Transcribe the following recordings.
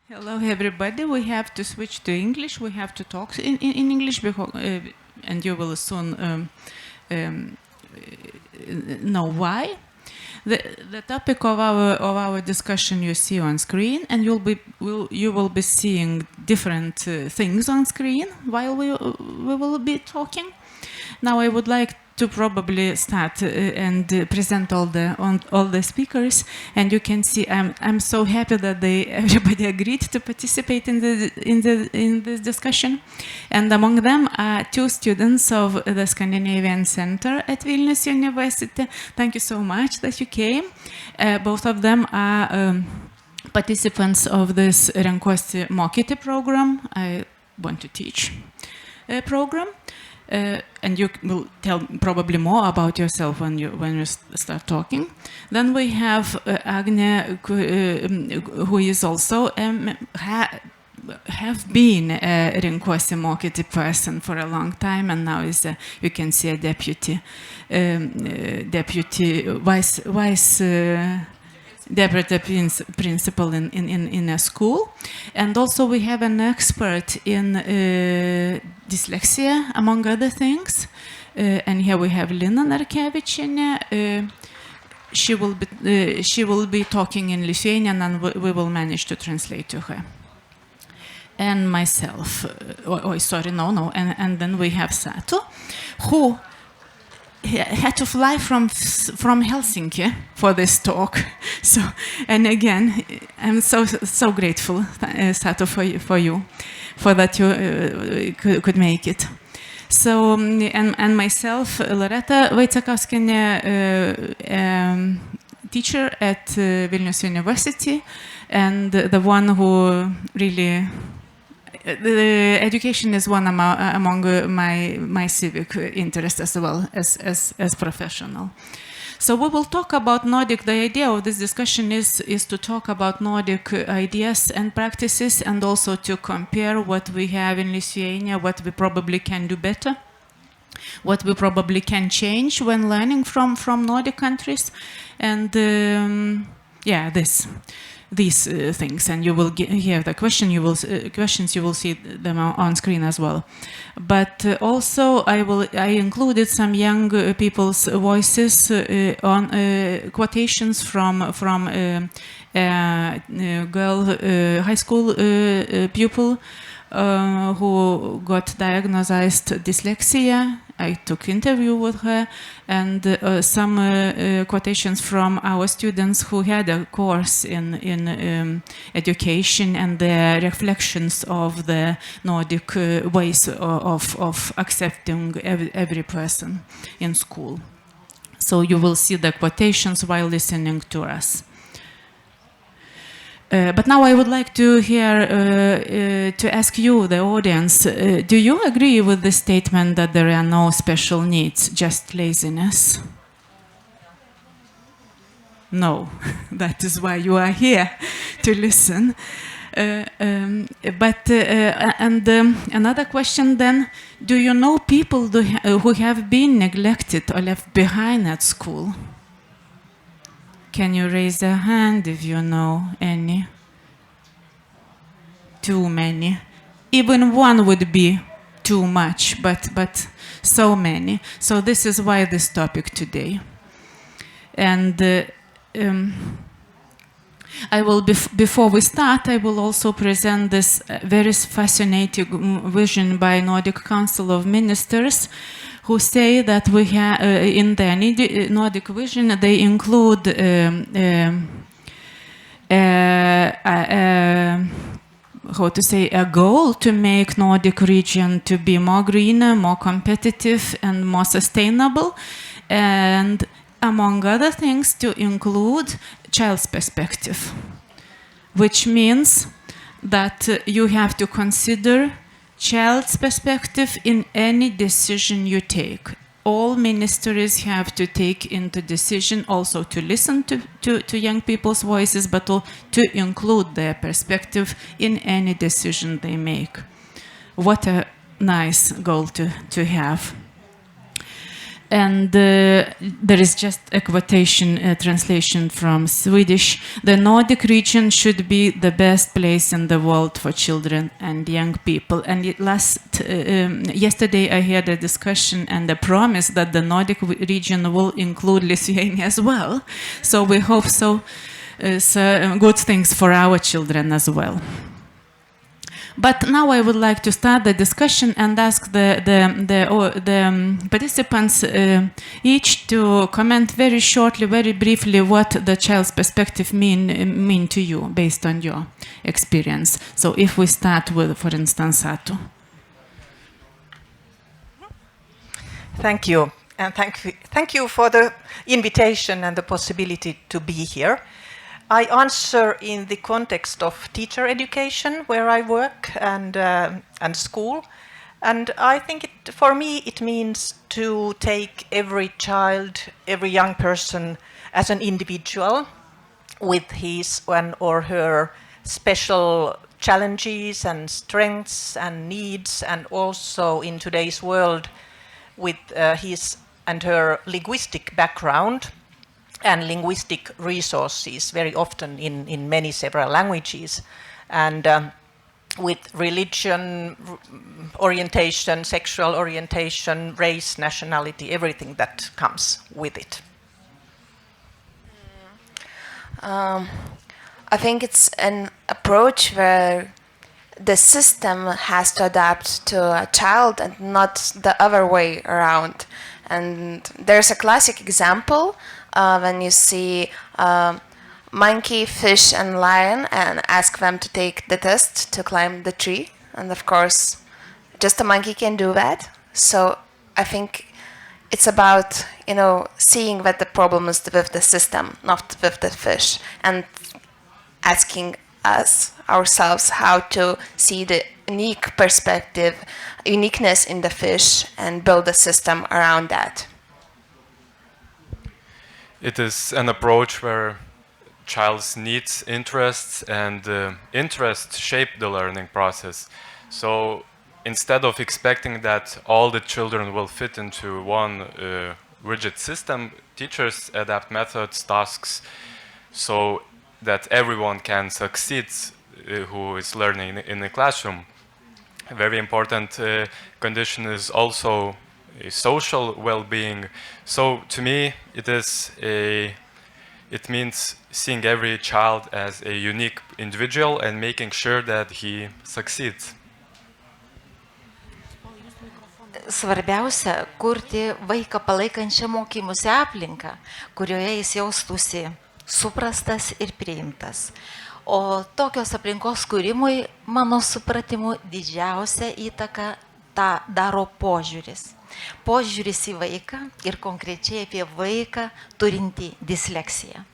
Hello, everybody. We have to switch to English. We have to talk in English, because, and you will soon know why. The topic of our discussion you see on screen, and you will be seeing different things on screen while we will be talking. Now I would like to probably start and present all the speakers, and you can see I'm so happy that everybody agreed to participate in this discussion, and among them are two students of the Scandinavian Center at Vilnius University. Thank you so much that you came. Both of them are participants of this Renkuosi Mokyti program. I want to teach program. And you will tell probably more about yourself when you start talking. Then we have Agnė, who is also have been a Renkuosi Mokyti person for a long time, and now is you can see a deputy deputy principal in a school. And also we have an expert in dyslexia, among other things. And here we have Lina Narkevičienė. She will be talking in Lithuanian, and we will manage to translate to her. And myself. And then we have Satu, who had to fly from Helsinki for this talk. So, and again, I'm so grateful, Satu, for that you could make it. So, and myself, Loreta Vaicekauskienė, teacher at Vilnius University, and the one who really. The education is one among my civic interests as well as professional. So we will talk about Nordic. The idea of this discussion is to talk about Nordic ideas and practices, and also to compare what we have in Lithuania, what we probably can do better, what we probably can change when learning from Nordic countries, and these things, and you will hear the questions. You will see them on screen as well. But also, I included some young people's voices on quotations from a girl high school pupil who got diagnosed dyslexia. I took interview with her, and some quotations from our students who had a course in education, and their reflections of the Nordic ways of accepting every person in school. So you will see the quotations while listening to us. But now I would like to to ask you, the audience, do you agree with the statement that there are no special needs, just laziness? No, that is why you are here, to listen. Another question then, do you know people who have been neglected or left behind at school? Can you raise a hand if you know any? Too many. Even one would be too much, but so many. So this is why this topic today. And I will, before we start, I will also present this very fascinating vision by Nordic Council of Ministers, who say that we have in the Nordic vision they include a goal to make Nordic region to be more greener, more competitive, and more sustainable, and among other things to include child's perspective, which means that you have to consider child's perspective in any decision you take. All ministries have to take into decision also to listen to young people's voices, but to include their perspective in any decision they make. What a nice goal to have. And there is just a quotation, translation from Swedish. The Nordic region should be the best place in the world for children and young people. And yesterday I had a discussion and a promise that the Nordic region will include Lithuania as well. So we hope good things for our children as well. But now I would like to start the discussion and ask the participants each to comment very shortly, very briefly, what the child's perspective mean to you based on your experience. So if we start with, for instance, Satu. Thank you, and thank you for the invitation and the possibility to be here. I answer in the context of teacher education, where I work, and school. And I think for me it means to take every child, every young person as an individual with his or her special challenges and strengths and needs, and also in today's world with his and her linguistic background and linguistic resources, very often in several languages, and with religion, orientation, sexual orientation, race, nationality, everything that comes with it. I think it's an approach where the system has to adapt to a child and not the other way around. And there's a classic example when you see monkey, fish, and lion and ask them to take the test to climb the tree. And of course, just a monkey can do that. So I think it's about, seeing that the problem is with the system, not with the fish, and asking ourselves how to see the uniqueness in the fish and build a system around that. It is an approach where child's needs, interests, and interests shape the learning process. So instead of expecting that all the children will fit into one rigid system, teachers adapt methods, tasks, so that everyone can succeed who is learning in the classroom. A very important condition is also social well-being. So to me, it means seeing every child as a unique individual and making sure that he succeeds. Svarbiausia kurti vaiką palaikančią mokymosi aplinką, kurioje jis jaustųsi suprastas ir priimtas. O tokios aplinkos kūrimui, mano supratimu, didžiausia įtaka tą daro požiūris. Požiūris į vaiką ir konkrečiai apie vaiką turintį disleksiją.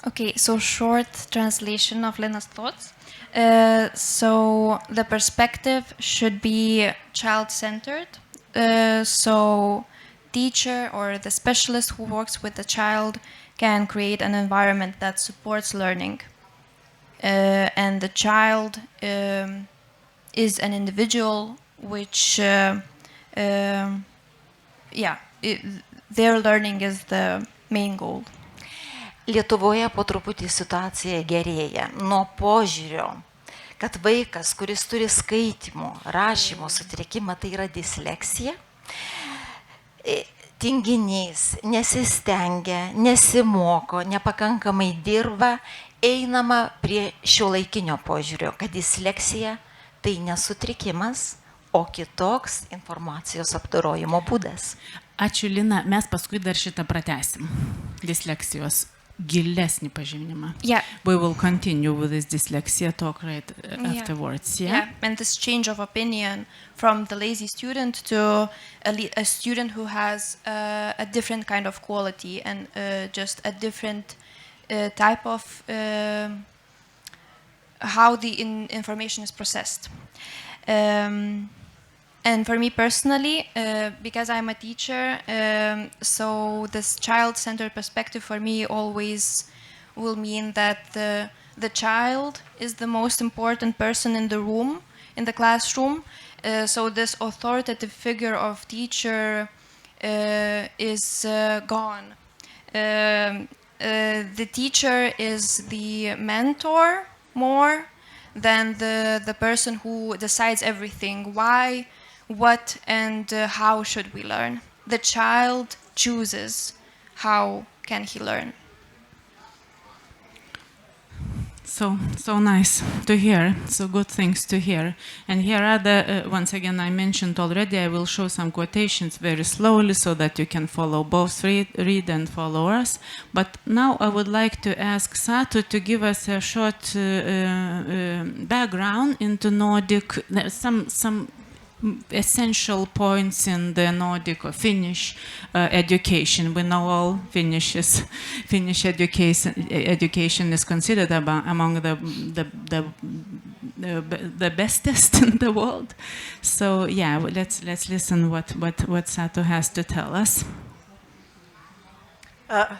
Okay, so short translation of Lena's thoughts. So the perspective should be child-centered. So teacher or the specialist who works with the child can create an environment that supports learning. And the child is an individual which, their learning is the main goal. Lietuvoje po truputį situacija gerėja nuo požiūrio, kad vaikas, kuris turi skaitymo, rašymo sutrikimą, tai yra disleksija, tinginys, nesistengia, nesimoko, nepakankamai dirba, einama prie šiuolaikinio požiūrio, kad disleksija tai nesutrikimas, o kitoks informacijos apdorojimo būdas. Ačiū, Lina. Mes paskui dar šitą pratęsim. Disleksijos gilesnį pažinimą. Yeah. We will continue with this dyslexia talk right afterwards. Yeah, and this change of opinion from the lazy student to a student who has a different kind of quality and just a different type of how the information is processed. And for me personally, because I'm a teacher, so this child-centered perspective for me always will mean that the child is the most important person in the room, in the classroom. So this authoritative figure of teacher is gone. The teacher is the mentor more than the person who decides everything. Why, what, and how should we learn? The child chooses how can he learn. So nice to hear. So good things to hear. And here are the, once again, I mentioned already, I will show some quotations very slowly so that you can follow both, read and follow us. But now I would like to ask Satu to give us a short background into Nordic, some essential points in the Nordic or Finnish education. We know all Finnish education is considered among the bestest in the world. So yeah, let's listen what Satu has to tell us.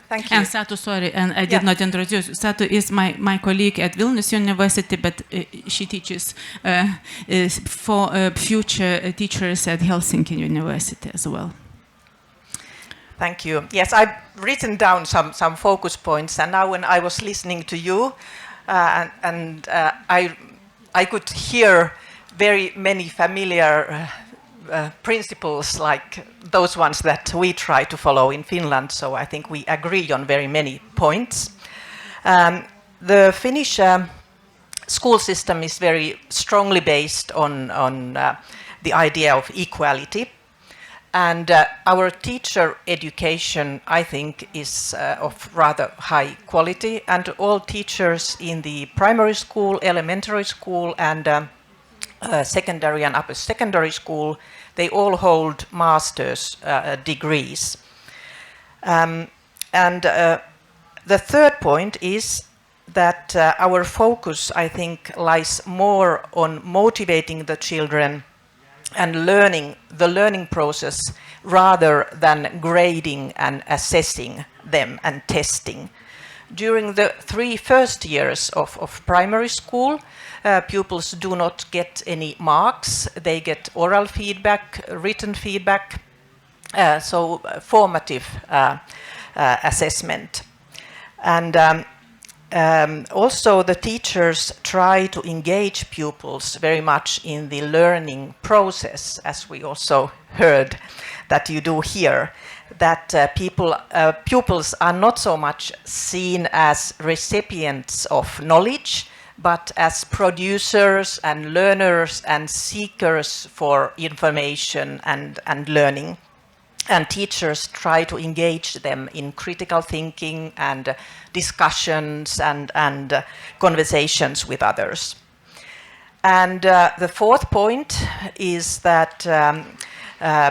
Thank you. And Satu, sorry, and I did not introduce. Satu is my colleague at Vilnius University, but she teaches for future teachers at Helsinki University as well. Thank you. Yes, I've written down some focus points, and now when I was listening to you, I could hear very many familiar principles like those ones that we try to follow in Finland, so I think we agree on very many points. The Finnish school system is very strongly based on the idea of equality, and our teacher education, I think, is of rather high quality, and all teachers in the primary school, elementary school, and secondary and upper secondary school, they all hold master's degrees. And the third point is that our focus, I think, lies more on motivating the children and the learning process rather than grading and assessing them and testing. During the 3 first years of primary school, pupils do not get any marks. They get oral feedback, written feedback, so formative assessment. And also the teachers try to engage pupils very much in the learning process, as we also heard that you do here, that pupils are not so much seen as recipients of knowledge, but as producers and learners and seekers for information and learning. And teachers try to engage them in critical thinking and discussions and conversations with others. And the fourth point is that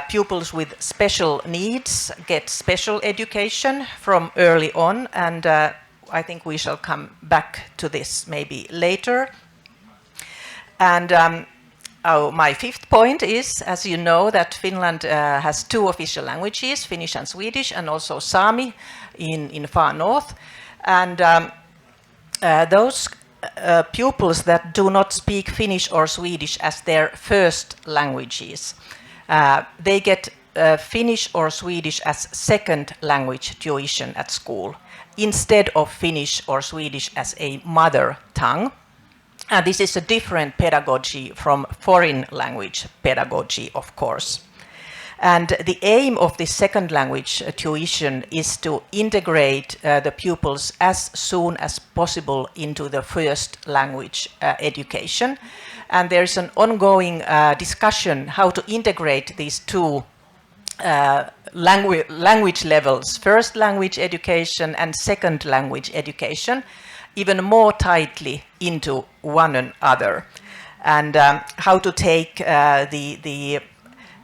pupils with special needs get special education from early on, and I think we shall come back to this maybe later. And my fifth point is, as you know, that Finland has 2 official languages, Finnish and Swedish, and also Sami in far north. And those pupils that do not speak Finnish or Swedish as their first languages, they get Finnish or Swedish as second language tuition at school, instead of Finnish or Swedish as a mother tongue. And this is a different pedagogy from foreign language pedagogy, of course. And the aim of this second language tuition is to integrate the pupils as soon as possible into the first language education. And there's an ongoing discussion how to integrate these 2 language levels, first language education and second language education, even more tightly into one another, and how to take the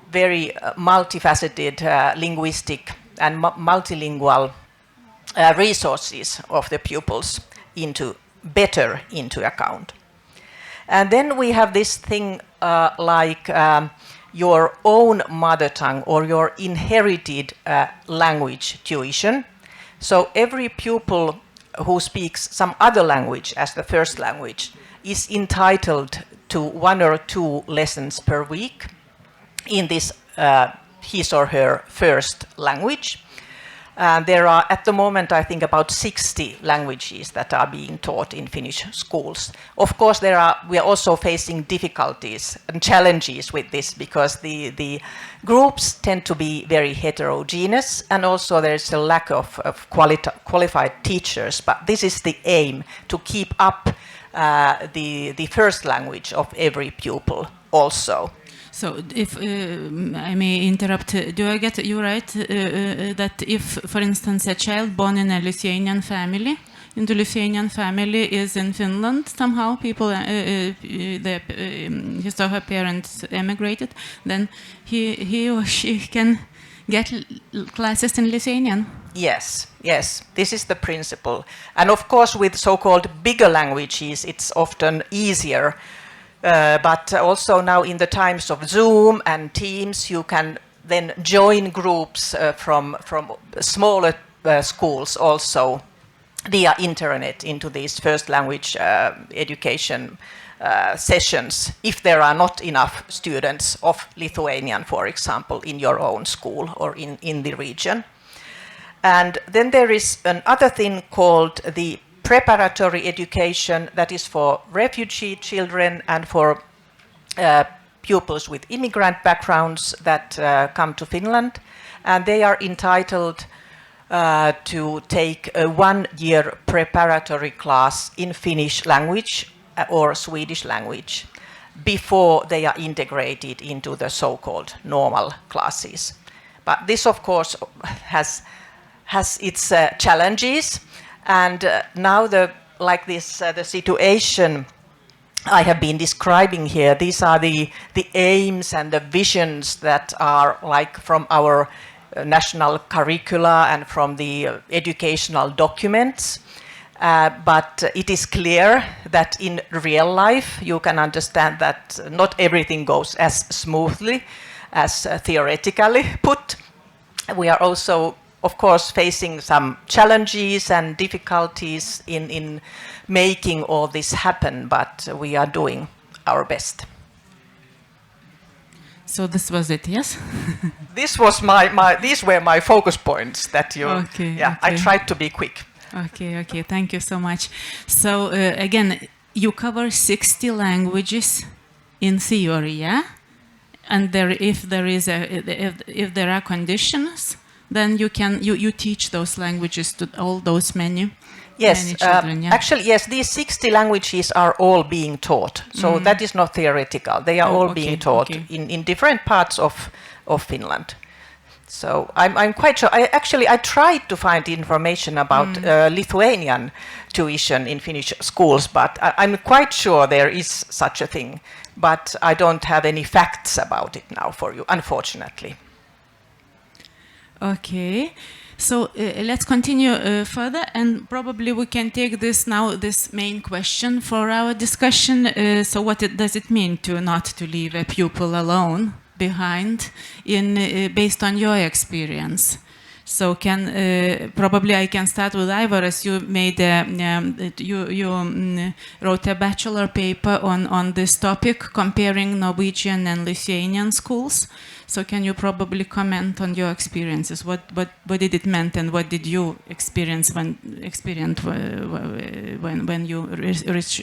very multifaceted linguistic and multilingual resources of the pupils better into account. And then we have this thing like your own mother tongue or your inherited language tuition. So every pupil who speaks some other language as the first language is entitled to 1 or 2 lessons per week in this his or her first language. There are, at the moment, I think about 60 languages that are being taught in Finnish schools. Of course, we are also facing difficulties and challenges with this because the groups tend to be very heterogeneous, and also there is a lack of qualified teachers. But this is the aim, to keep up the first language of every pupil also. So, if I may interrupt, do I get you right that if, for instance, a child born in a Lithuanian family, is in Finland somehow, his or her parents emigrated, then he or she can get classes in Lithuanian? Yes, this is the principle. And of course, with so-called bigger languages, it's often easier. But also now in the times of Zoom and Teams, you can then join groups from smaller schools also via internet into these first language education sessions, if there are not enough students of Lithuanian, for example, in your own school or in the region. And then there is another thing called the preparatory education, that is for refugee children and for pupils with immigrant backgrounds that come to Finland, and they are entitled to take a 1-year preparatory class in Finnish language or Swedish language before they are integrated into the so-called normal classes. But this, of course, has its challenges. And now the situation I have been describing here, these are the aims and the visions that are like from our national curricula and from the educational documents. But it is clear that in real life you can understand that not everything goes as smoothly as theoretically put. We are also, of course, facing some challenges and difficulties in making all this happen, but we are doing our best. So this was it, yes? These were my focus points that you. Okay. I tried to be quick. Okay. Thank you so much. So again, you cover 60 languages in theory, yeah? And if there are conditions, then you teach those languages to all those many children, yeah? Actually, yes, these 60 languages are all being taught. So that is not theoretical. They are all being taught in different parts of Finland. So I'm quite sure. I tried to find information about Lithuanian tuition in Finnish schools, but I'm quite sure there is such a thing. But I don't have any facts about it now for you, unfortunately. Okay, so let's continue further, and probably we can take this main question for our discussion. So what does it mean not to leave a pupil alone behind based on your experience? So probably I can start with Ivor, as you made you wrote a bachelor paper on this topic, comparing Norwegian and Lithuanian schools. So can you probably comment on your experiences? What did it mean, and what did you experience when you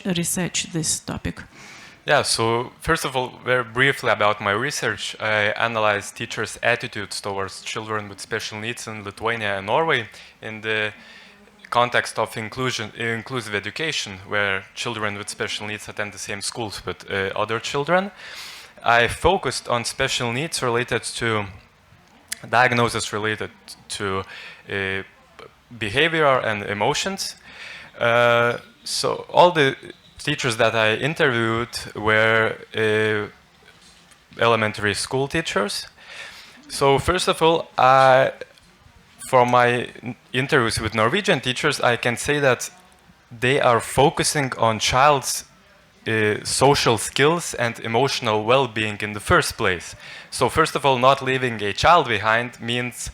researched this topic? Yeah, so first of all, very briefly about my research, I analyzed teachers' attitudes towards children with special needs in Lithuania and Norway in the context of inclusive education, where children with special needs attend the same schools with other children. I focused on special needs related to diagnosis related to behavior and emotions. So all the teachers that I interviewed were elementary school teachers. So first of all, for my interviews with Norwegian teachers, I can say that they are focusing on child's social skills and emotional well-being in the first place. So first of all, not leaving a child behind means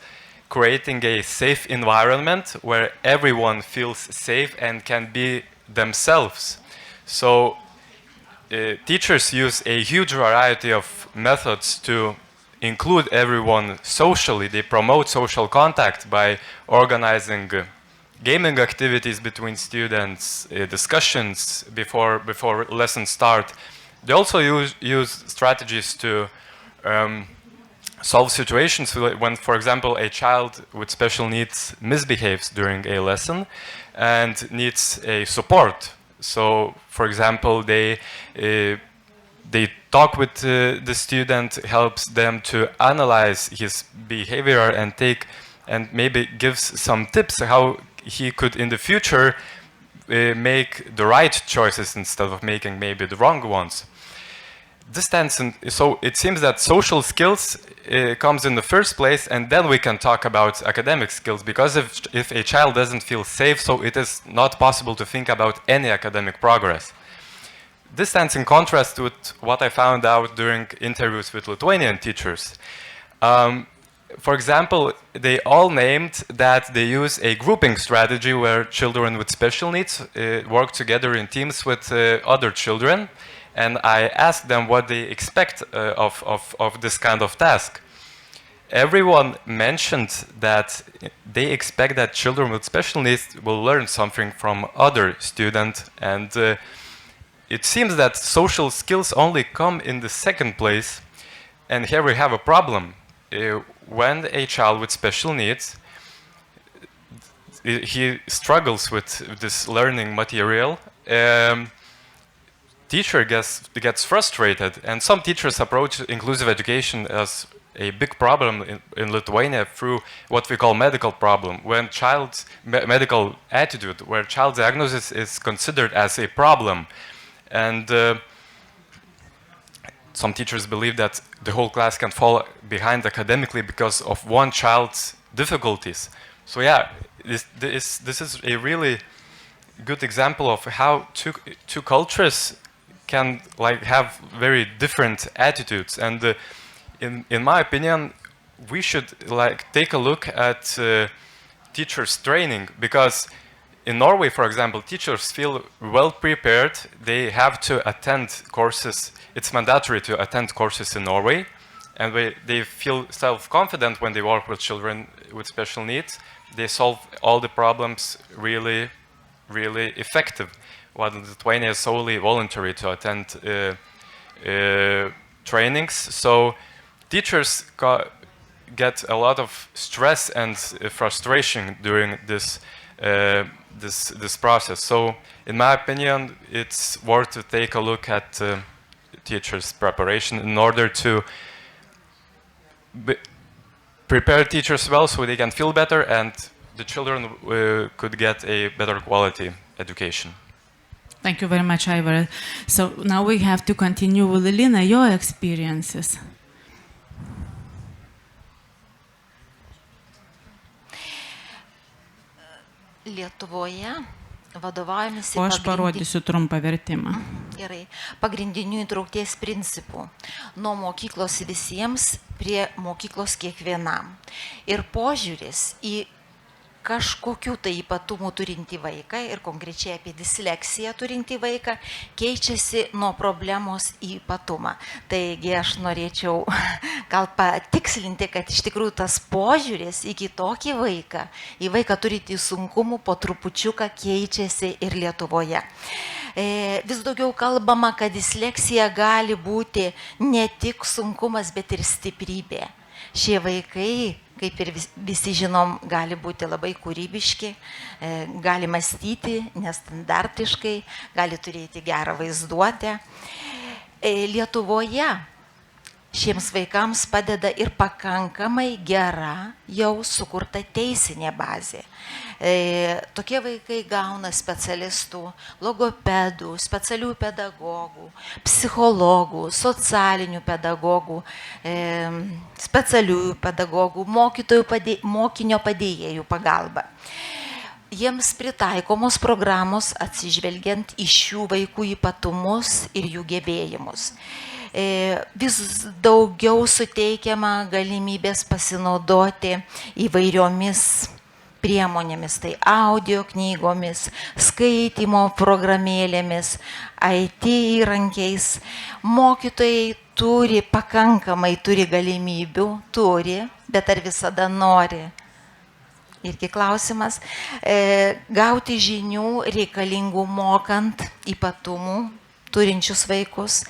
creating a safe environment where everyone feels safe and can be themselves. So teachers use a huge variety of methods to include everyone socially. They promote social contact by organizing gaming activities between students, discussions before lessons start. They also use strategies to solve situations when, for example, a child with special needs misbehaves during a lesson and needs a support. So, for example, they talk with the student, helps them to analyze his behavior and maybe gives some tips how he could in the future make the right choices instead of making maybe the wrong ones. So it seems that social skills comes in the first place, and then we can talk about academic skills, because if a child doesn't feel safe, so it is not possible to think about any academic progress. This stands in contrast with what I found out during interviews with Lithuanian teachers. For example, they all named that they use a grouping strategy where children with special needs work together in teams with other children. And I asked them what they expect of this kind of task. Everyone mentioned that they expect that children with special needs will learn something from other students, and it seems that social skills only come in the second place, and here we have a problem. When a child with special needs, he struggles with this learning material, teacher gets frustrated, and some teachers approach inclusive education as a big problem in Lithuania through what we call medical problem, when child's medical attitude, where child diagnosis is considered as a problem. And some teachers believe that the whole class can fall behind academically because of one child's difficulties. So yeah, this is a really good example of how two cultures can have very different attitudes. And in my opinion, we should take a look at teachers' training, because in Norway, for example, teachers feel well prepared. They have to attend courses. It's mandatory to attend courses in Norway, and they feel self-confident when they work with children with special needs. They solve all the problems really, really effective, while in Lithuania is solely voluntary to attend trainings. So teachers get a lot of stress and frustration during this process. So in my opinion, it's worth to take a look at teachers' preparation in order to prepare teachers well so they can feel better and the children could get a better quality education. Thank you very much, Ivar. So now we have to continue with Lina, your experiences. Lietuvoje vadovaujamės O aš parodysiu trumpą vertimą. Gerai. Pagrindinių įtraukties principų. Nuo mokyklos visiems prie mokyklos kiekvienam. Ir požiūris į kažkokių tai ypatumų turintį vaiką ir konkrečiai apie disleksiją turintį vaiką keičiasi nuo problemos į ypatumą. Taigi aš norėčiau gal patikslinti, kad iš tikrųjų tas požiūris į kitokį vaiką, į vaiką turintį sunkumų po trupučiuką keičiasi ir Lietuvoje. Vis daugiau kalbama, kad disleksija gali būti ne tik sunkumas, bet ir stiprybė. Šie vaikai, kaip ir visi žinom, gali būti labai kūrybiški, gali mąstyti nestandartiškai, gali turėti gerą vaizduotę. Lietuvoje šiems vaikams padeda ir pakankamai gera jau sukurta teisinė bazė. Tokie vaikai gauna specialistų, logopedų, specialių pedagogų, psichologų, socialinių pedagogų, specialiųjų pedagogų, mokinio padėjėjų pagalba. Jiems pritaikomos programos atsižvelgiant į šių vaikų ypatumus ir jų gebėjimus. Vis daugiau suteikiama galimybės pasinaudoti įvairiomis priemonėmis, tai audio knygomis, skaitimo programėlėmis, IT įrankiais. Mokytojai turi galimybių, bet ar visada nori? Irgi klausimas. Gauti žinių reikalingų mokant ypatumų turinčius vaikus,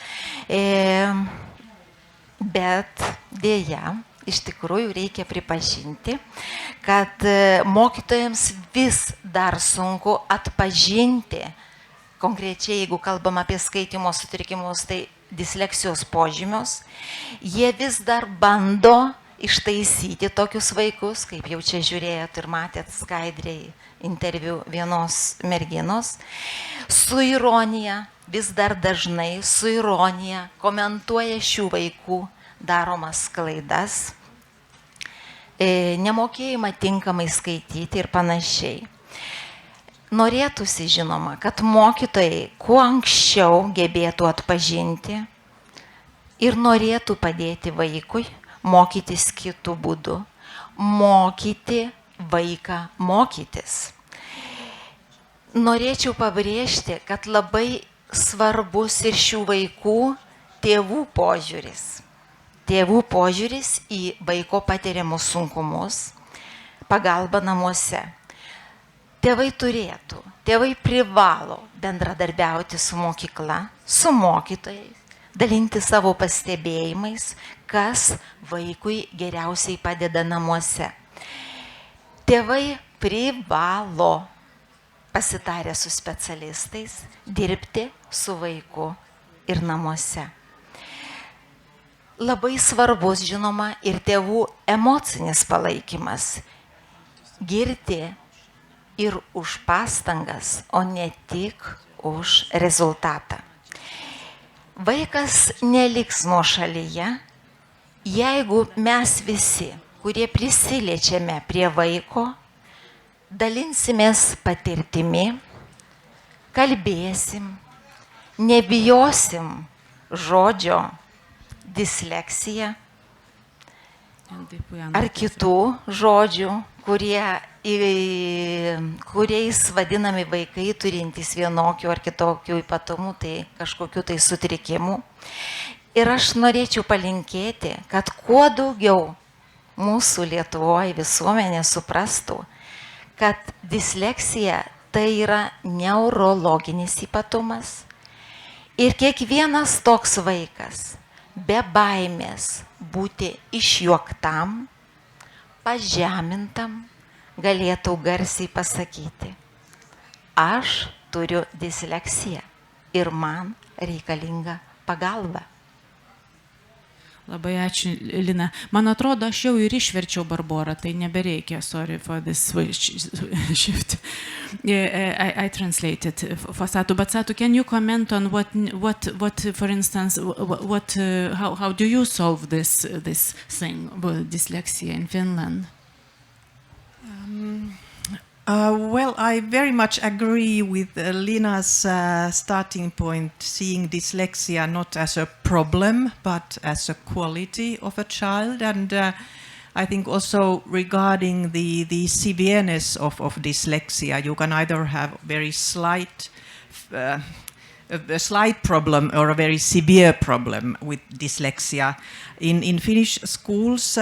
bet dėja, iš tikrųjų reikia pripažinti, kad mokytojams vis dar sunku atpažinti, konkrečiai jeigu kalbam apie skaitimo sutrikimus, tai disleksijos požymius, jie vis dar bando ištaisyti tokius vaikus, kaip jau čia žiūrėjot ir matėt skaidriai interviu vienos merginos, su ironija, vis dar dažnai su ironija komentuoja šių vaikų daromas klaidas, nemokėjimą tinkamai skaityti ir panašiai. Norėtųsi, žinoma, kad mokytojai kuo anksčiau gebėtų atpažinti ir norėtų padėti vaikui mokytis kitų būdų, mokyti vaiką mokytis. Norėčiau pabrėžti, kad labai svarbus ir šių vaikų tėvų požiūris. Tėvų požiūris į vaiko patiriamus sunkumus, pagalba namuose. Tėvai privalo bendradarbiauti su mokykla, su mokytojais, dalinti savo pastebėjimais, kas vaikui geriausiai padeda namuose. Tėvai privalo, pasitarę su specialistais, dirbti su vaiku ir namuose. Labai svarbus, žinoma, ir tėvų emocinis palaikymas. Girti ir už pastangas, o ne tik už rezultatą. Vaikas neliks nuošalyje, jeigu mes visi, kurie prisiliečiame prie vaiko, dalinsimės patirtimi, kalbėsim, nebijosim žodžio disleksija ar kitų žodžių, kuriais vadinami vaikai turintys vienokių ar kitokių ypatumų, tai kažkokių tai sutrikimų. Ir aš norėčiau palinkėti, kad kuo daugiau mūsų Lietuvoje visuomenė suprastų, kad disleksija tai yra neurologinis ypatumas ir kiekvienas toks vaikas be baimės būti išjuoktam, pažemintam, galėtų garsiai pasakyti: aš turiu disleksiją ir man reikalinga pagalba. Labai ačiū, Lina. Man atrodo, aš jau ir išverčiau Barborą, tai nebereikia. Sorry for this shift. I translated for Satu. But Satu, can you comment on what for instance, how do you solve this thing with dyslexia in Finland? Well, I very much agree with Lina's starting point, seeing dyslexia not as a problem, but as a quality of a child. And I think also regarding the severeness of dyslexia, you can either have very slight, a slight problem or a very severe problem with dyslexia. In Finnish schools,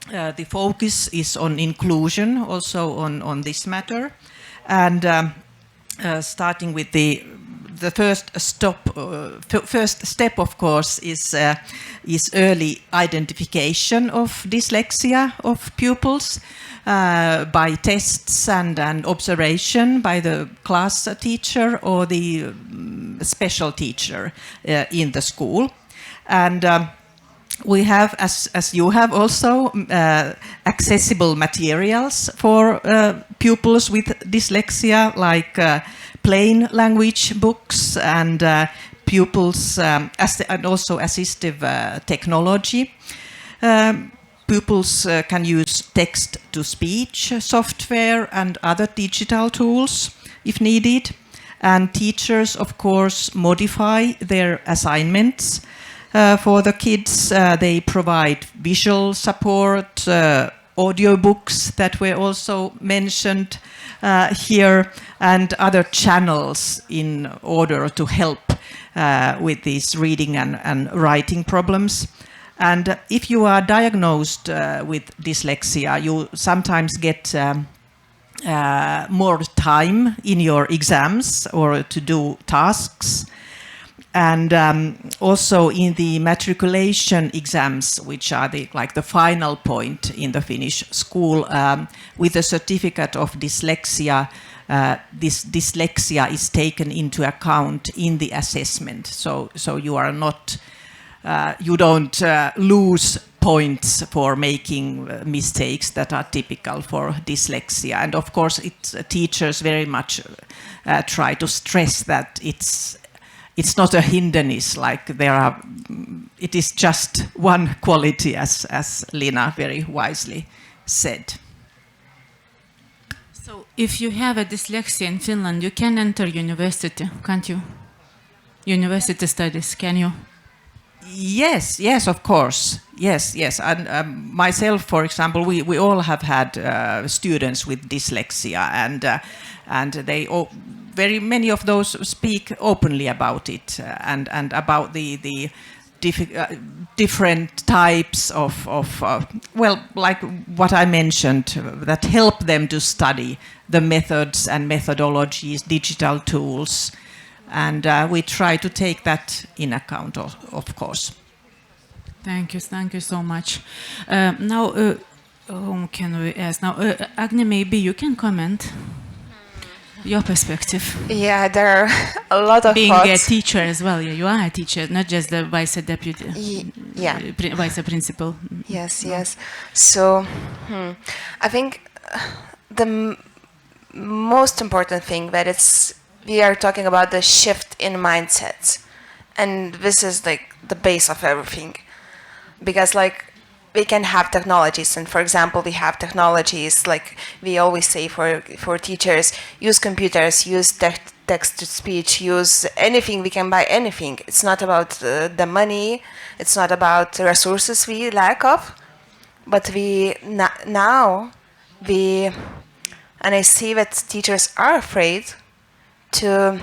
the focus is on inclusion, also on this matter, and starting with the first step, of course, is early identification of dyslexia of pupils by tests and observation by the class teacher or the special teacher in the school, and. We have, as you have also, accessible materials for pupils with dyslexia, like plain language books and pupils, and also assistive technology. Pupils can use text-to-speech software and other digital tools if needed. And teachers, of course, modify their assignments. For the kids, they provide visual support, audiobooks that were also mentioned here, and other channels in order to help with these reading and writing problems. And if you are diagnosed with dyslexia, you sometimes get more time in your exams or to do tasks. And also in the matriculation exams, which are the final point in the Finnish school, with a certificate of dyslexia, this dyslexia is taken into account in the assessment. So you are not, you don't lose points for making mistakes that are typical for dyslexia. And of course, teachers very much try to stress that it's not a hindrance, like it is just one quality, as Lina very wisely said. So if you have a dyslexia in Finland, you can enter university, can't you? University studies, can you? Yes, of course. Yes. And myself, for example, we all have had students with dyslexia, and they very many of those speak openly about it, and about the different types of well, like what I mentioned, that help them to study the methods and methodologies, digital tools. And we try to take that in account, of course. Thank you so much. Now, whom can we ask? Now, Agnė, maybe you can comment your perspective. Yeah, there are a lot of Being thoughts. a teacher as well, yeah, you are a teacher, not just the vice deputy, vice principal. Yes. So, I think the most important thing that we are talking about the shift in mindsets, and this is like the base of everything, because like we can have technologies, and for example we have technologies like we always say for teachers, use computers, use text to speech, use anything, we can buy anything. It's not about the money, it's not about resources we lack of, but and I see that teachers are afraid to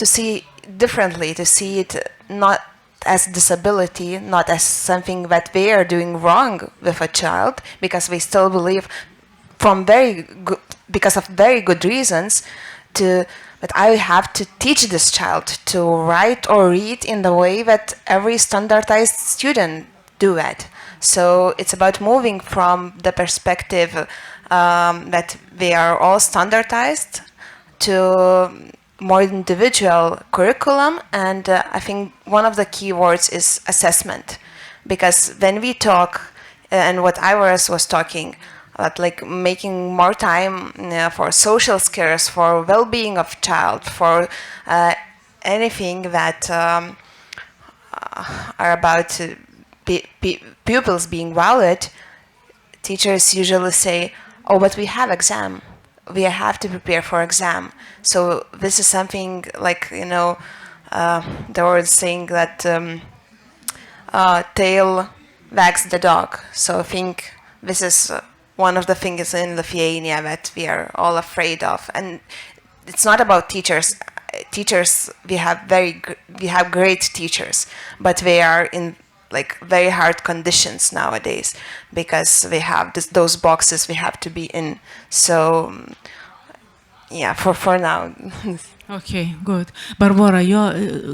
see differently, to see it not as disability, not as something that they are doing wrong with a child, because they still believe because of very good reasons that I have to teach this child to write or read in the way that every standardized student do it. So it's about moving from the perspective that they are all standardized to more individual curriculum. And I think one of the key words is assessment, because when we talk, and what I was talking about, like making more time for social skills, for well-being of child, for anything that are about pupils being valued, teachers usually say, oh, but we have exam. We have to prepare for exam. So this is something like, they were saying that tail wags the dog. So I think this is one of the things in Lithuania that we are all afraid of. And it's not about teachers. Teachers, we have great teachers, but they are in like very hard conditions nowadays, because we have those boxes we have to be in. So yeah, for now. Okay, good. Barbara,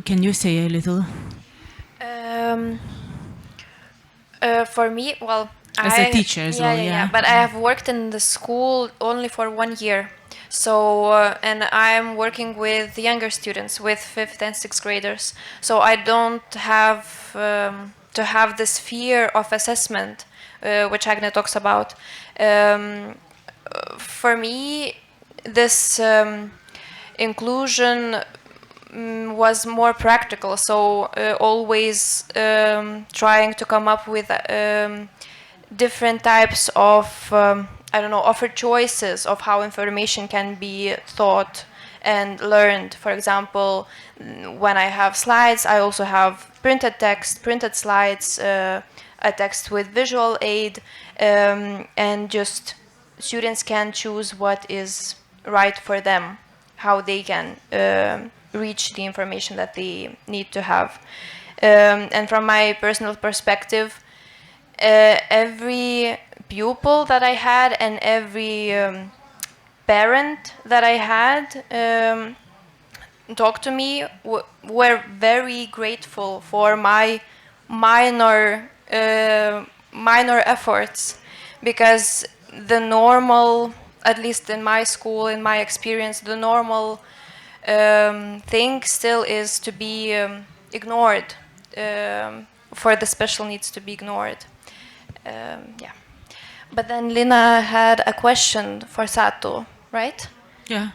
can you say a little? For me, well, as a teacher as well, yeah. But I have worked in the school only for 1 year. So, and I'm working with younger students, with 5th and 6th graders. So I don't have to have this fear of assessment, which Agnė talks about. For me, this inclusion was more practical. So always trying to come up with different types of offer choices of how information can be thought and learned. For example, when I have slides, I also have printed text, printed slides. I a text with visual aid, and just students can choose what is right for them, how they can reach the information that they need to have. And from my personal perspective, every pupil that I had and every parent that I had talk to me were very grateful for my minor efforts, because the normal, at least in my school, in my experience, the normal thing still is to be ignored, for the special needs to be ignored. Yeah. But then Lina had a question for Satu, right? Yeah,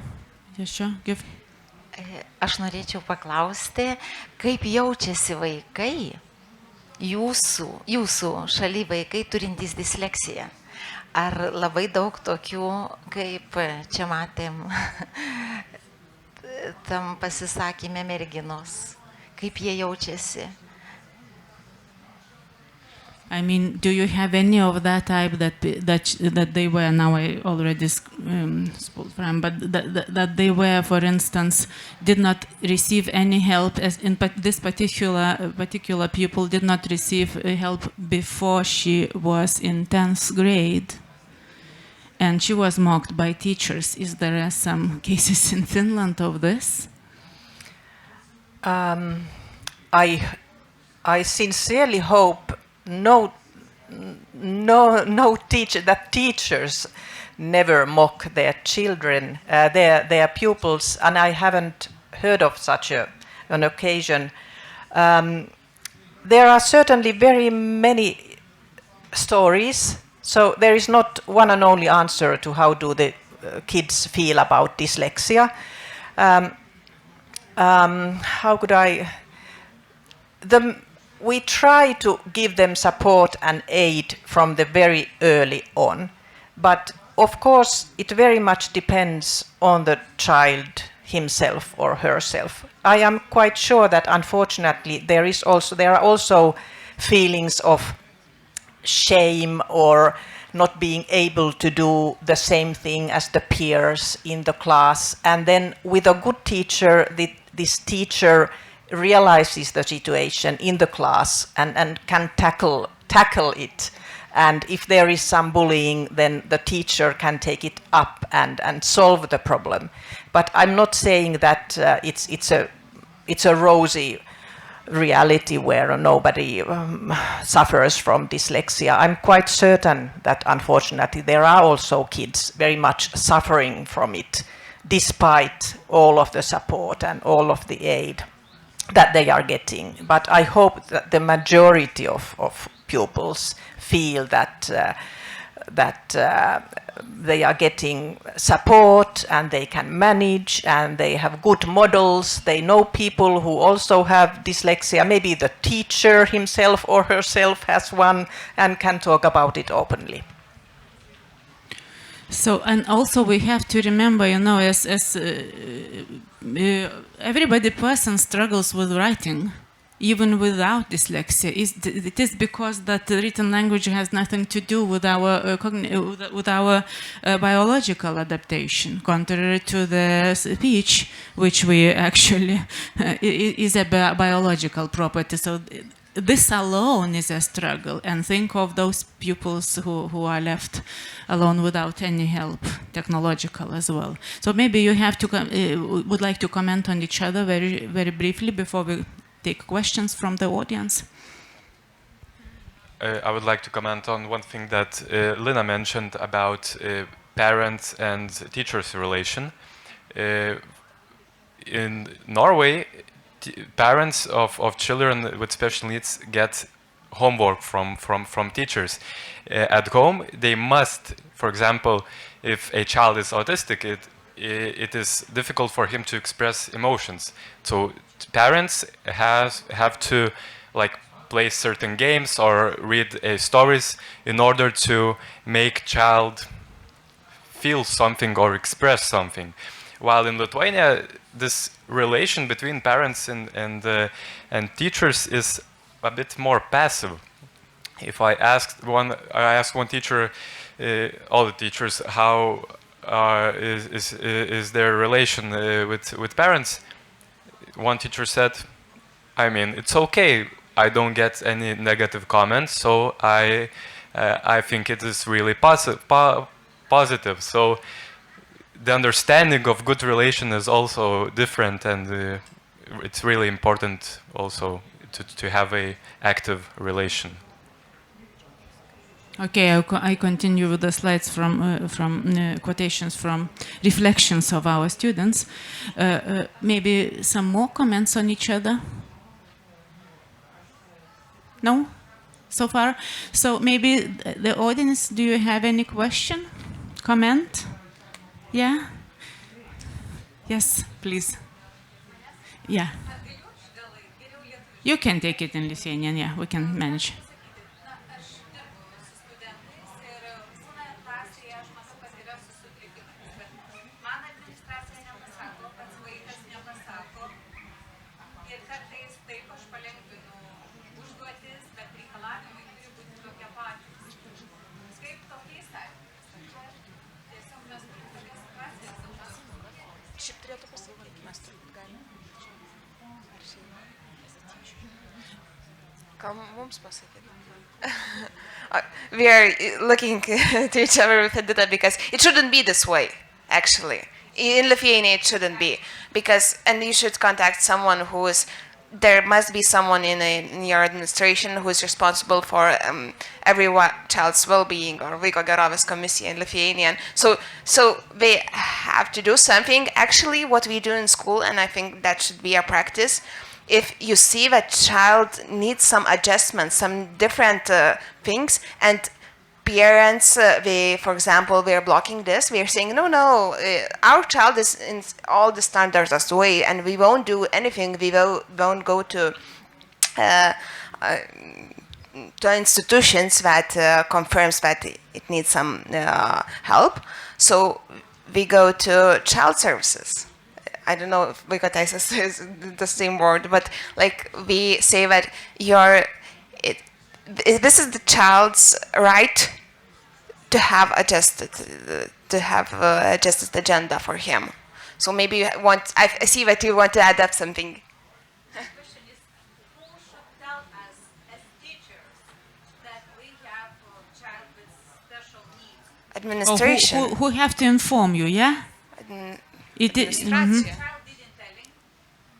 yeah, sure. Give. Aš norėčiau paklausti, kaip jaučiasi vaikai, jūsų šaly vaikai turintys disleksiją. Ar labai daug tokių, kaip čia matėm, tam pasisakymė merginos, kaip jie jaučiasi? I mean, do you have any of that type that they were, now I already spoke from, but that they were, for instance, did not receive any help, as in this particular pupil did not receive help before she was in 10th grade, and she was mocked by teachers. Is there some cases in Finland of this? I sincerely hope no teacher, that teachers never mock their children, their pupils, and I haven't heard of such an occasion. There are certainly very many stories, so there is not one and only answer to how do the kids feel about dyslexia. How could I? We try to give them support and aid from the very early on, but of course it very much depends on the child himself or herself. I am quite sure that unfortunately there are also feelings of shame or not being able to do the same thing as the peers in the class, and then with a good teacher, this teacher realizes the situation in the class and can tackle it. And if there is some bullying, then the teacher can take it up and solve the problem. But I'm not saying that it's a rosy reality where nobody suffers from dyslexia. I'm quite certain that unfortunately there are also kids very much suffering from it, despite all of the support and all of the aid that they are getting. But I hope that the majority of pupils feel that they are getting support and they can manage and they have good models. They know people who also have dyslexia. Maybe the teacher himself or herself has one and can talk about it openly. So, and also we have to remember, as everybody person struggles with writing, even without dyslexia. It is because that the written language has nothing to do with our biological adaptation, contrary to the speech, which we actually is a biological property. So this alone is a struggle, and think of those pupils who are left alone without any help, technological as well. So maybe you have to would like to comment on each other very, very briefly before we take questions from the audience. I would like to comment on one thing that Lina mentioned about parents and teachers' relation. In Norway, parents of children with special needs get homework from teachers. At home, they must, for example, if a child is autistic, it is difficult for him to express emotions. So parents have to play certain games or read stories in order to make child feel something or express something. While in Lithuania, this relation between parents and teachers is a bit more passive. if I asked one teacher, all the teachers, how is their relation with parents, one teacher said, I mean, it's okay. I don't get any negative comments, so I think it is really positive. So the understanding of good relation is also different, and it's really important also to have a active relation. Okay, I continue with the slides from quotations from reflections of our students. Maybe some more comments on each other? No? So far? So maybe the audience, do you have any question? Comment? Yeah? Yes, please. Yeah. You can take it in Lithuanian, yeah, we can manage. We are looking to each other with Edita because it shouldn't be this way, actually. In Lithuania, it shouldn't be. And you should contact someone who is, there must be someone in your administration who is responsible for every child's well-being, or Vaiko gerovės komisija in Lithuanian. So they have to do something. Actually, what we do in school, and I think that should be a practice, if you see that child needs some adjustments, some different things, and parents, for example, we are blocking this, we are saying, no, our child is in all the standards as way, and we won't do anything, we won't go to institutions that confirms that it needs some help. So we go to child services. I don't know if Vaiko teisės is the same word, but like we say that this is the child's right to have adjusted agenda for him. So maybe you want, I see that you want to add up something. The question is, who should tell us as teachers that we have a child with special needs? Administration. Who have to inform you, yeah? It is. The child didn't tell him,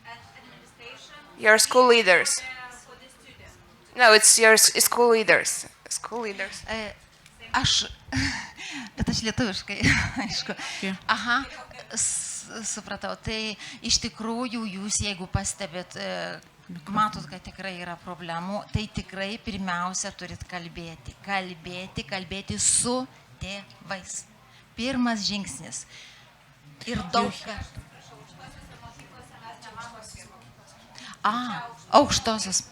and administration. Your school leaders. For the student. No, it's your school leaders. School leaders. Bet aš lietuviškai, aišku. Aha, supratau. Tai iš tikrųjų jūs, jeigu pastebėt, matot, kad tikrai yra problemų, tai tikrai pirmiausia turit kalbėti. Kalbėti su tėvais. Pirmas žingsnis. Ir daug. Aukštosios.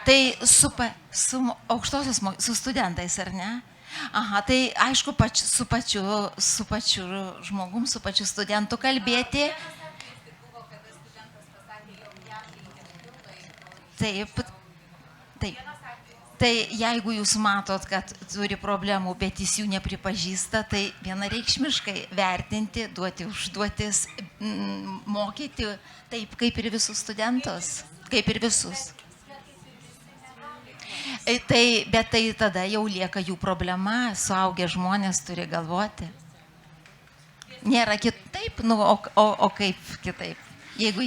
Tai su aukštosios, su studentais, ar ne? Aha, tai aišku, su pačiu žmogum, su pačiu studentu kalbėti. Taip. Tai jeigu jūs matot, kad turi problemų, bet jis jų nepripažįsta, tai vienareikšmiškai vertinti, duoti užduotis, mokyti taip, kaip ir visus studentus, kaip ir visus. Bet tai tada jau lieka jų problema, suaugę žmonės turi galvoti. Nėra kitaip, o kaip kitaip. Jeigu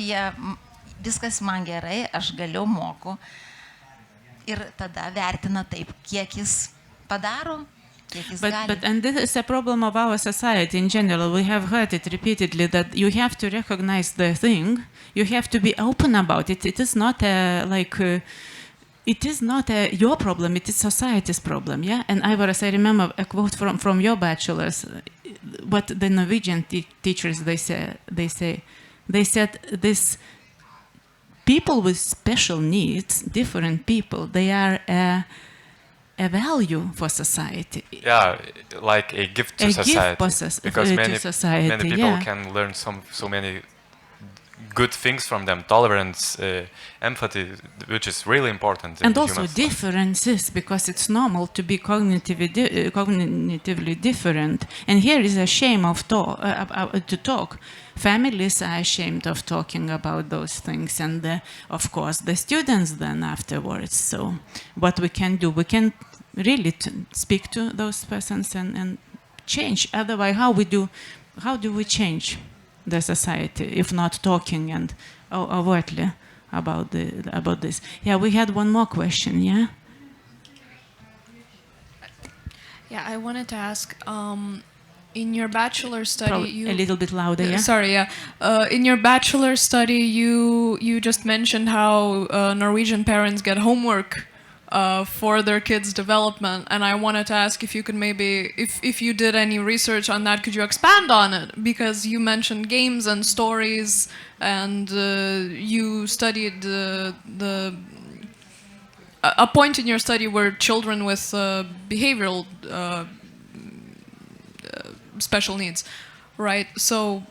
viskas man gerai, aš galiu, moku. Ir tada vertina taip, kiek jis padaro, kiek jis gali. And this is a problem of our society in general. We have heard it repeatedly that you have to recognize the thing, you have to be open about it. It is not your problem, it is society's problem, yeah? And I remember a quote from your bachelor's, what the Norwegian teachers, they said this: people with special needs, different people, they are a value for society. Yeah, like a gift to society. Because many society, people can learn so many good things from them, tolerance, empathy, which is really important. And in also humans. differences, because it's normal to be cognitively different. And here is a shame of to talk. Families are ashamed of talking about those things, and of course the students then afterwards. So what we can do, we can really speak to those persons and change. Otherwise, how do we change the society if not talking and overtly about this? Yeah, we had one more question. Yeah. Yeah, I wanted to ask. In your bachelor study, A little bit louder. Yeah. Sorry, yeah. In your bachelor study, you just mentioned how Norwegian parents get homework for their kids' development, and I wanted to ask if you could maybe, if you did any research on that, could you expand on it? Because you mentioned games and stories, and you studied a point in your study where children with behavioral special needs, right? So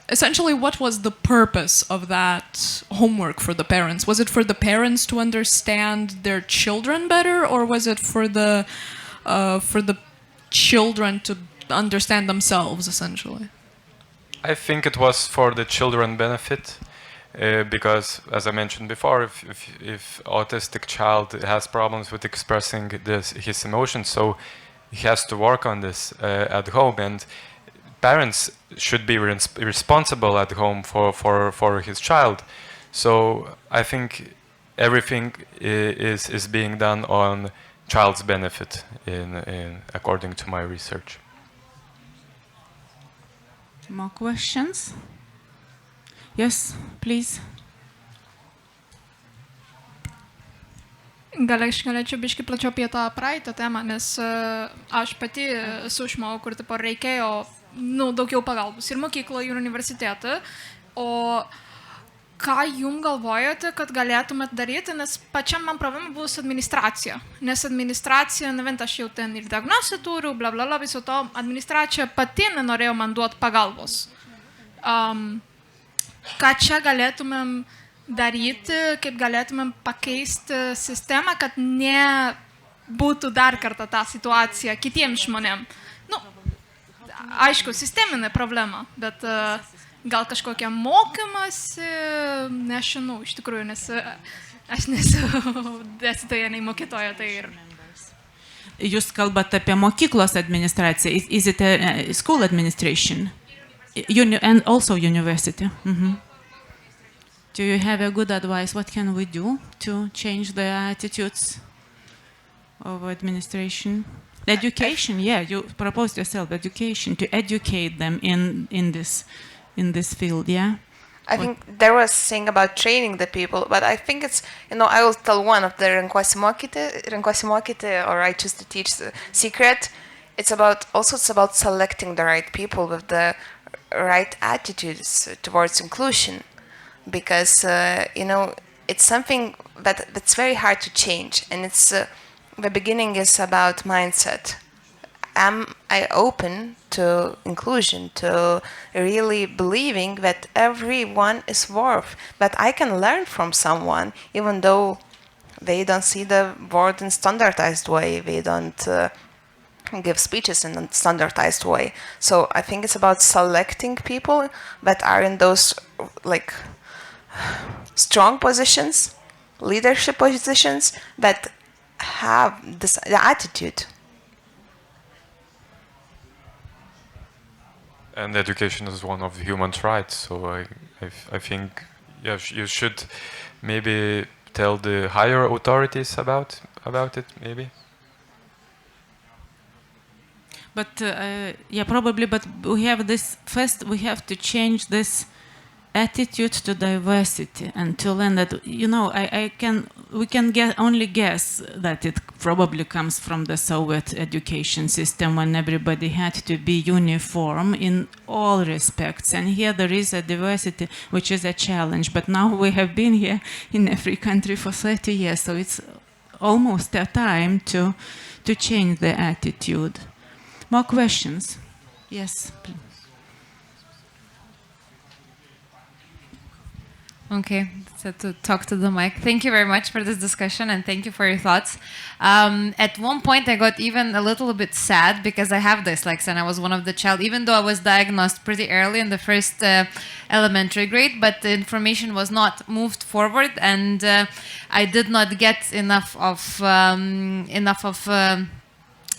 essentially what was the purpose of that homework for the parents? Was it for the parents to understand their children better, or was it for the children to understand themselves, essentially? I think it was for the children benefit, because, as I mentioned before, if autistic child has problems with expressing his emotions, so he has to work on this at home, and parents should be responsible at home for his child. So I think everything is being done on child's benefit in according to my research. More questions? Yes, please. Gal aš galėčiau biškai plačiau apie tą praeitą temą, nes aš pati esu žmogų, kur tipo reikėjo daugiau pagalbos ir mokykloje, ir universitete. O ką jums galvojate, kad galėtumėt daryti, nes pačiam man problema buvo su administracija. Nes administracija, nevent aš jau ten ir diagnozę turiu, bla bla bla, viso to, administracija pati nenorėjo man duoti pagalbos. Ką čia galėtumėm daryti, kaip galėtumėm pakeisti sistemą, kad nebūtų dar kartą ta situacija kitiems žmonėm. Aišku, sisteminė problema, bet gal kažkokia mokymasi, nežinau, iš tikrųjų, nes aš nesu dėstytoja, nei mokytoja, tai ir... Jūs kalbate apie mokyklos administraciją. Is it a school administration? And also university. Mm-hmm. Do you have a good advice? What can we do to change the attitudes of administration? Education, yeah, you proposed yourself education, to educate them in this field, yeah? I think there was a thing about training the people, but I think it's, I will tell one of the Renkuosi, or I choose to teach the secret. It's about selecting the right people with the right attitudes towards inclusion. Because, it's something that's very hard to change. And it's the beginning is about mindset. Am I open to inclusion, to really believing that everyone is worth, that I can learn from someone, even though they don't see the world in standardized way, they don't give speeches in a standardized way. So I think it's about selecting people that are in those, strong positions, leadership positions, that have the attitude. And education is one of the human rights, so I think you should maybe tell the higher authorities about it, maybe. But yeah, probably. But we have this first. We have to change this attitude to diversity and to learn that, we can only guess that it probably comes from the Soviet education system, when everybody had to be uniform in all respects. And here there is a diversity, which is a challenge. But now we have been here in every country for 30 years, so it's almost a time to change the attitude. More questions? Yes, please. Okay, so to talk to the mic. Thank you very much for this discussion and thank you for your thoughts. At one point, I got even a little bit sad because I have dyslexia and I was one of the child, even though I was diagnosed pretty early in the first elementary grade, but the information was not moved forward and I did not get enough of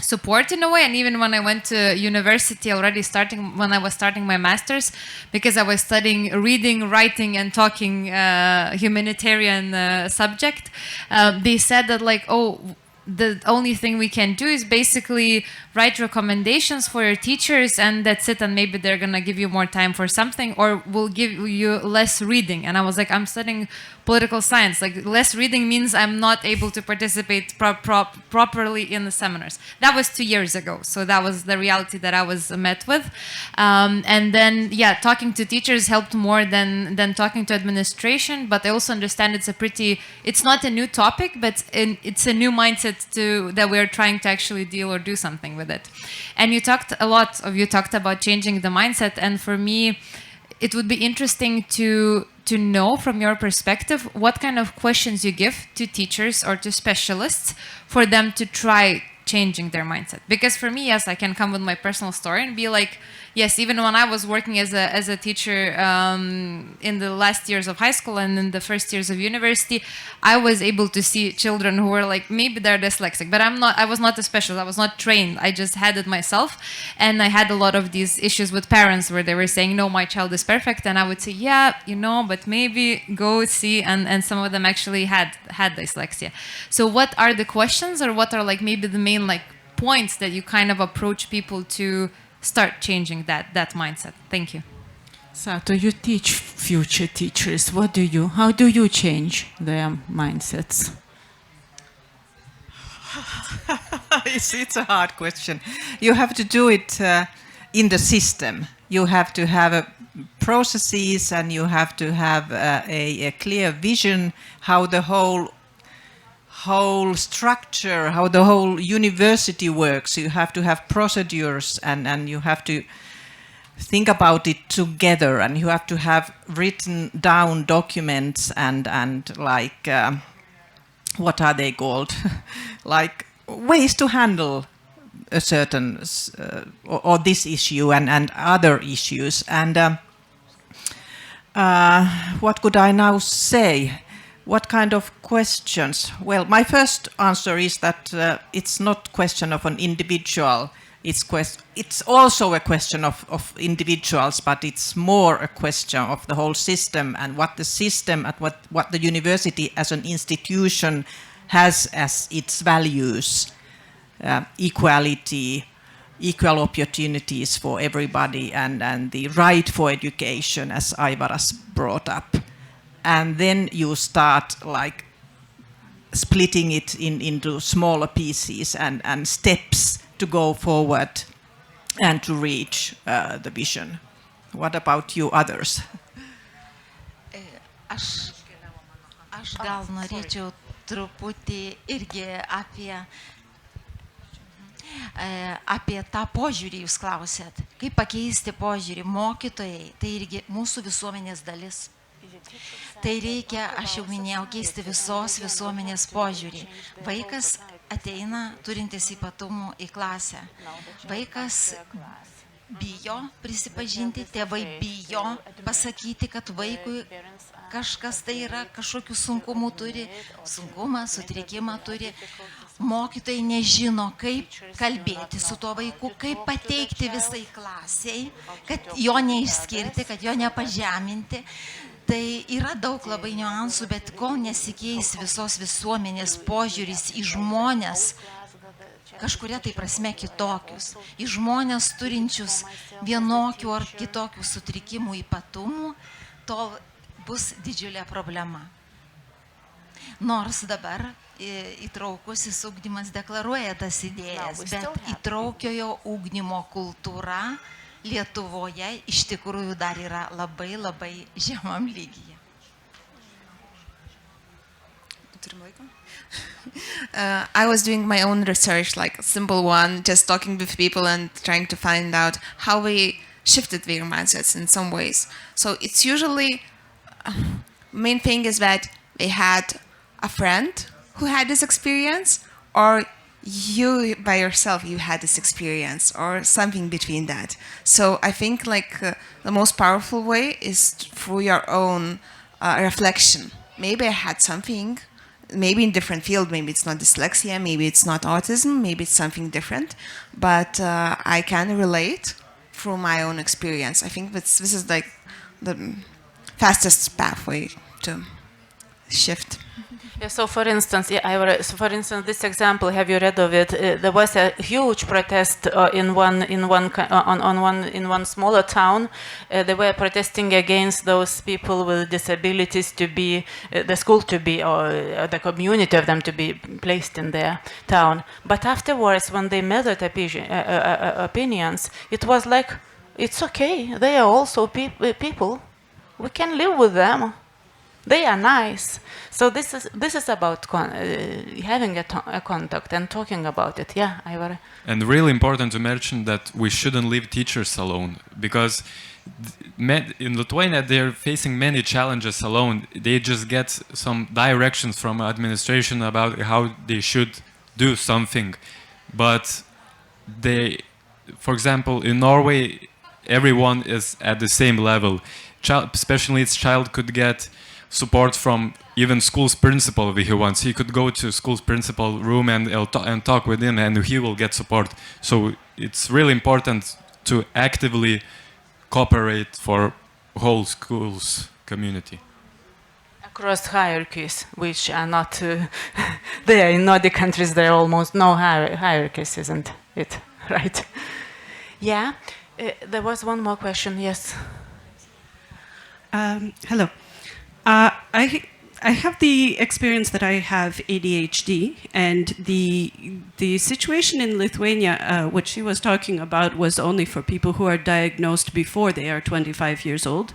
support in a way. And even when I went to university already when I was starting my master's, because I was studying reading, writing and talking humanitarian subject, they said that like, oh, the only thing we can do is basically write recommendations for your teachers and that's it, and maybe they're gonna give you more time for something or will give you less reading. And I was like, I'm studying political science, like less reading means I'm not able to participate properly in the seminars. That was 2 years ago, so that was the reality that I was met with. And then yeah, talking to teachers helped more than talking to administration, but I also understand it's not a new topic, but it's a new mindset that we're trying to actually deal or do something with it. And a lot of you talked about changing the mindset, and for me it would be interesting to know from your perspective what kind of questions you give to teachers or to specialists for them to try changing their mindset. Because for me, yes, I can come with my personal story and be like, yes, even when I was working as a teacher in the last years of high school and in the first years of university, I was able to see children who were like, maybe they're dyslexic, but I was not a specialist, I was not trained, I just had it myself. And I had a lot of these issues with parents where they were saying, no, my child is perfect. And I would say, yeah, but maybe go see. And some of them actually had dyslexia. So what are the questions, or what are like maybe the main like points that you kind of approach people to start changing that mindset? Thank you. Sato, you teach future teachers. How do you change their mindsets? It's a hard question. You have to do it in the system. You have to have processes, and you have to have a clear vision how the whole structure, how the whole university works. You have to have procedures, and you have to think about it together, and you have to have written down documents and like what are they called? Like ways to handle a certain or this issue and other issues. And what could I now say? What kind of questions? Well, my first answer is that it's not question of an individual. It's also a question of individuals, but it's more a question of the whole system and what the system and what the university as an institution has as its values, equality, equal opportunities for everybody, and the right for education, as Aivaras brought up. And then you start like splitting it into smaller pieces and steps to go forward and to reach the vision. What about you others? Aš gal norėčiau truputį irgi apie tą požiūrį jūs klausėt. Kaip pakeisti požiūrį? Mokytojai, tai irgi mūsų visuomenės dalis. Tai reikia, aš jau minėjau, keisti visos visuomenės požiūrį. Vaikas ateina turintis ypatumų į klasę. Vaikas bijo prisipažinti, tėvai bijo pasakyti, kad vaikui kažkas tai yra, kažkokių sunkumų turi, sunkumą, sutrikimą turi. Mokytojai nežino, kaip kalbėti su tuo vaiku, kaip pateikti visai klasiai, kad jo neišskirti, kad jo nepažeminti. Tai yra daug labai niuansų, bet kol nesikeis visos visuomenės požiūris į žmonės, kažkuria tai prasme kitokius, į žmonės turinčius vienokių ar kitokių sutrikimų ypatumų, tol bus didžiulė problema. Nors dabar įtraukusis ugdymas deklaruoja tas idėjas, bet įtraukiojo ugdymo kultūra Lietuvoje iš tikrųjų dar yra labai labai žemam lygyje. I was doing my own research, like a simple one, just talking with people and trying to find out how we shifted their mindsets in some ways. So it's usually Main thing is that they had a friend who had this experience, or you by yourself, you had this experience, or something between that. So I think like the most powerful way is through your own reflection. Maybe I had something, maybe in different field, maybe it's not dyslexia, maybe it's not autism, maybe it's something different, but I can relate through my own experience. I think this is like the fastest pathway to shift. Yeah, so for instance, this example, have you read of it? There was a huge protest in one smaller town. They were protesting against those people with disabilities to be the school to be, or the community of them to be placed in their town. But afterwards, when they measured opinions, it was like, it's okay. They are also people. We can live with them. They are nice. So this is about having a contact and talking about it. Yeah, Aivar. And really important to mention that we shouldn't leave teachers alone, because in Lithuania they're facing many challenges alone. They just get some directions from administration about how they should do something, but for example, in Norway, everyone is at the same level. Special needs child could get support from even school's principal if he wants. He could go to school's principal room and talk with him, and he will get support. So it's really important to actively cooperate for whole school's community. Across hierarchies, which are not there in Nordic countries, there are almost no hierarchies, isn't it? Right? Yeah. There was one more question. Yes. Hello. I have the experience that I have ADHD, and the situation in Lithuania, what she was talking about, was only for people who are diagnosed before they are 25 years old.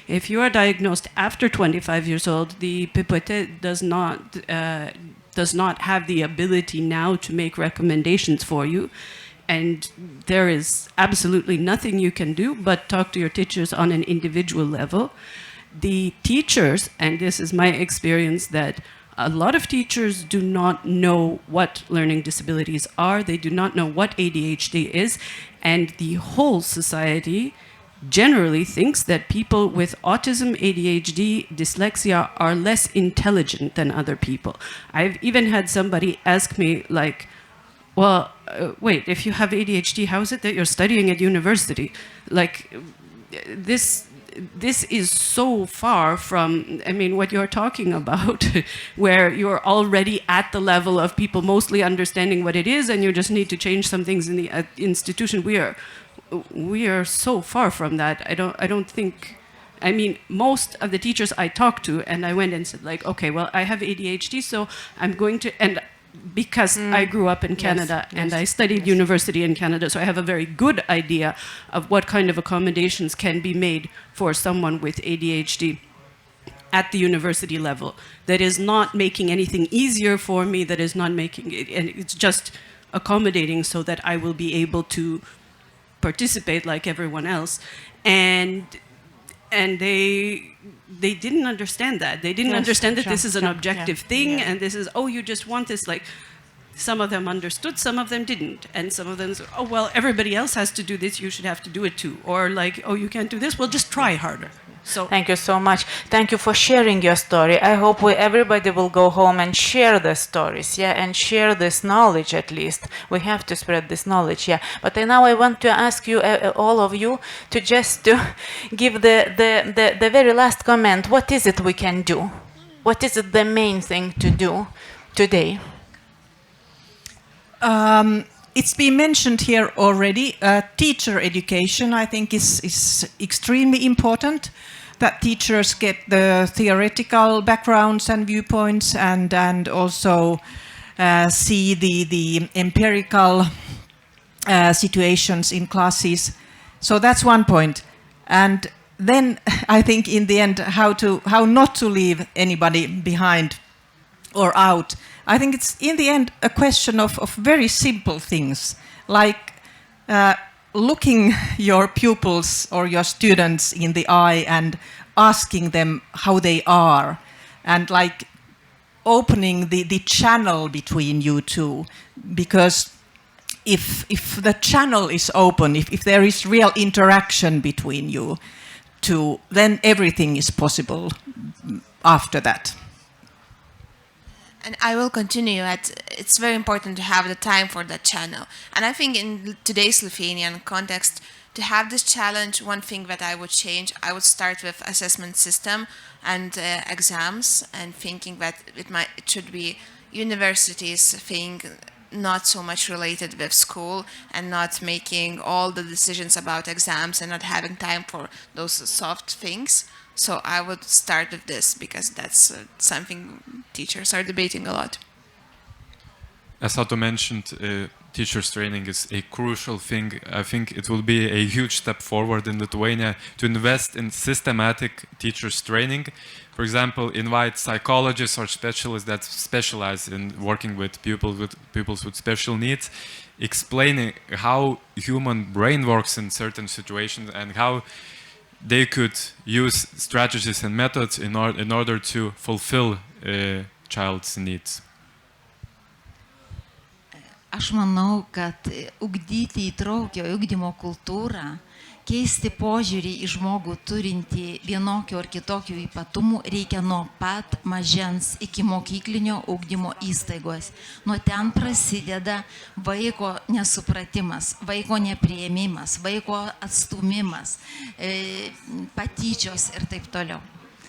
If you are diagnosed after 25 years old, the PPT does not have the ability now to make recommendations for you. And there is absolutely nothing you can do but talk to your teachers on an individual level. The teachers, and this is my experience, that a lot of teachers do not know what learning disabilities are. They do not know what ADHD is. And the whole society generally thinks that people with autism, ADHD, dyslexia are less intelligent than other people. I've even had somebody ask me, like, well, wait, if you have ADHD, how is it that you're studying at university? Like, this is so far from, I mean, what you're talking about, where you're already at the level of people mostly understanding what it is, and you just need to change some things in the institution. We are so far from that. I don't think, I mean, most of the teachers I talked to, and I went and said, like, okay, well, I have ADHD, so I'm going to, and because I grew up in Canada, and I studied university in Canada, so I have a very good idea of what kind of accommodations can be made for someone with ADHD at the university level. That is not making anything easier for me, that is not making it, and it's just accommodating so that I will be able to participate like everyone else. And they didn't understand that. They didn't understand that this is an objective thing, and this is, oh, you just want this. Like, some of them understood, some of them didn't. And some of them said, oh, well, everybody else has to do this, you should have to do it too. Or like, oh, you can't do this, well, just try harder. So thank you so much. Thank you for sharing your story. I hope everybody will go home and share the stories, yeah, and share this knowledge at least. We have to spread this knowledge, yeah. But now I want to ask you, all of you, to just to give the very last comment. What is it we can do? What is it the main thing to do today? It's been mentioned here already. Teacher education, I think, is extremely important. That teachers get the theoretical backgrounds and viewpoints, and also see the empirical situations in classes. So that's one point. And then I think in the end, how not to leave anybody behind or out. I think it's in the end a question of very simple things, like looking your pupils or your students in the eye and asking them how they are, and like opening the channel between you two, because if the channel is open, if there is real interaction between you two, then everything is possible after that. And I will continue at, it's very important to have the time for that channel. And I think in today's Lithuanian context, to have this challenge, one thing that I would change, I would start with assessment system and exams, and thinking that it should be universities thing, not so much related with school, and not making all the decisions about exams and not having time for those soft things. So I would start with this, because that's something teachers are debating a lot. As Otto mentioned, teachers training is a crucial thing. I think it will be a huge step forward in Lithuania to invest in systematic teachers training. For example, invite psychologists or specialists that specialize in working with pupils with special needs, explaining how human brain works in certain situations and how they could use strategies and methods in order to fulfill child's needs. Aš manau, kad ugdyti įtraukio ugdymo kultūrą, keisti požiūrį į žmogų turintį vienokio ar kitokio ypatumų reikia nuo pat mažens iki mokyklinio ugdymo įstaigos. Nuo ten prasideda vaiko nesupratimas, vaiko nepriėmimas, vaiko atstumimas, patyčios ir taip toliau.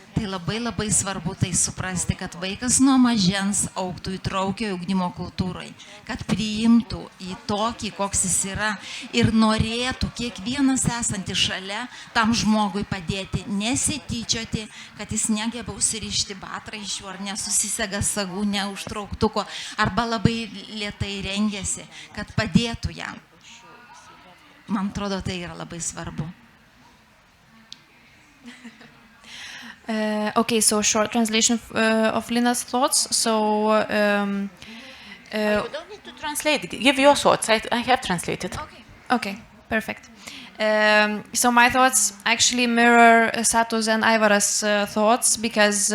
Tai labai svarbu tai suprasti, kad vaikas nuo mažens augtų įtraukio ugdymo kultūrai, kad priimtų į tokį, koks jis yra, ir norėtų kiekvienas esantis šalia tam žmogui padėti, nesityčioti, kad jis negeba užsirišti batraiščių ar nesusisega sagų, neužtrauktuko, arba labai lėtai rengiasi, kad padėtų jam. Man atrodo, tai yra labai svarbu. Okay, so short translation of Lina's thoughts. So You don't need to translate. Give your thoughts. I have translated. Okay, perfect. So my thoughts actually mirror Satu's and Aivar's thoughts, because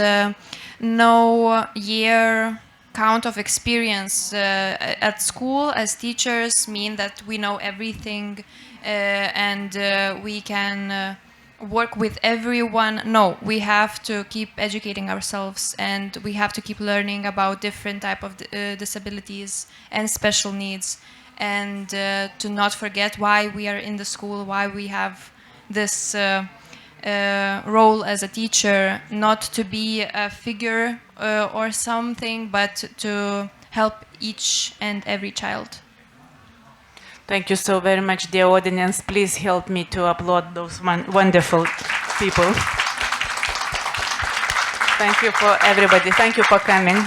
no year count of experience at school as teachers mean that we know everything and we can work with everyone. No, we have to keep educating ourselves, and we have to keep learning about different type of disabilities and special needs, and to not forget why we are in the school, why we have this role as a teacher, not to be a figure or something, but to help each and every child. Thank you so very much, dear audience. Please help me to applaud those wonderful people. Thank you for everybody. Thank you for coming.